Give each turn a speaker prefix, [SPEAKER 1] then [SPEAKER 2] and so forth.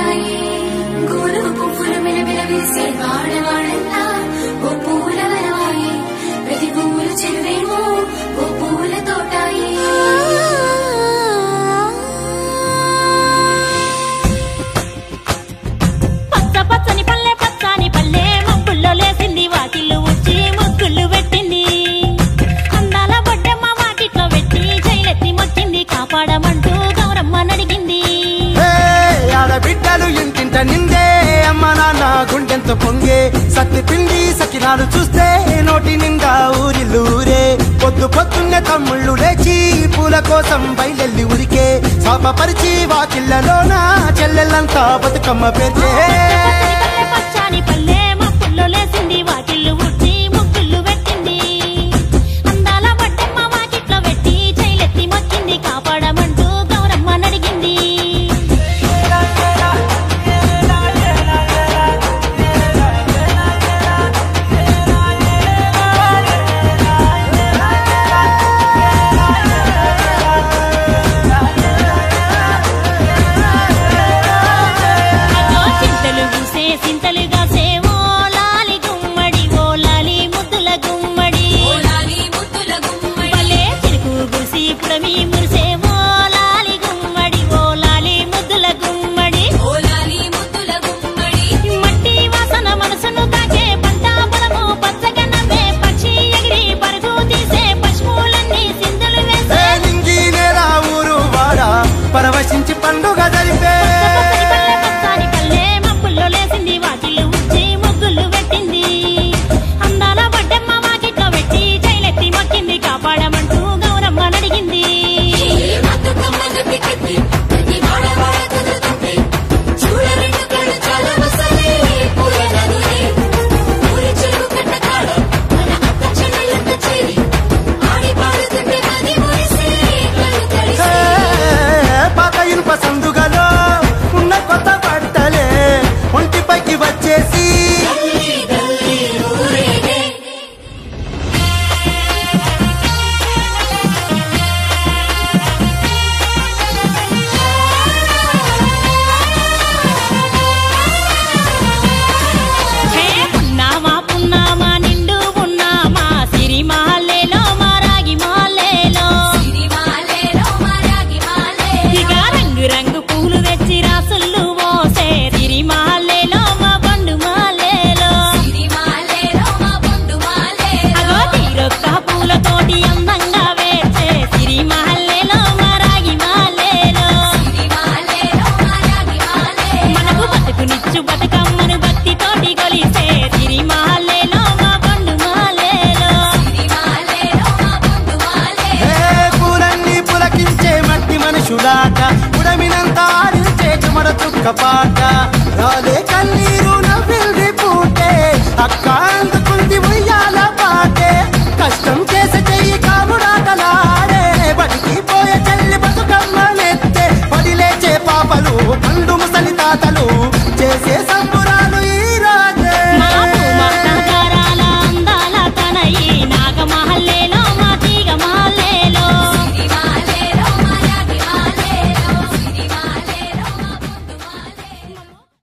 [SPEAKER 1] తోటాయి గోలుగు పువ్వులు మెలమెల వేసే వాడవాడంతా ఓ పూల వరవాయి ప్రతి పువ్వులు చెరువేమో ఓ పూల తోటాయి
[SPEAKER 2] పచ్చ పచ్చని పల్లె పచ్చని పల్లె మబ్బుల్లో లేసింది వాకిళ్ళు ఉచ్చి ముగ్గులు పెట్టింది అందాల బొడ్డమ్మ వాకిట్లో పెట్టి జైలెత్తి మొక్కింది కాపాడమంటూ గౌరమ్మ నడిగింది
[SPEAKER 3] ఆడబిడ్డలు ఇంటింట నిందే అమ్మ నాన్న గుండెంత పొంగే సత్తి పిండి సకినాలు చూస్తే నోటి నిండా ఊరిల్లూరే పొద్దు పొద్దున్నే తమ్ముళ్ళు లేచి పూల కోసం బయలెల్లి ఉరికే శాపపరిచి వాకిళ్లలోన చెల్లెళ్ళంతా బతుకమ్మ పేర్చే
[SPEAKER 2] పచ్చని పల్లె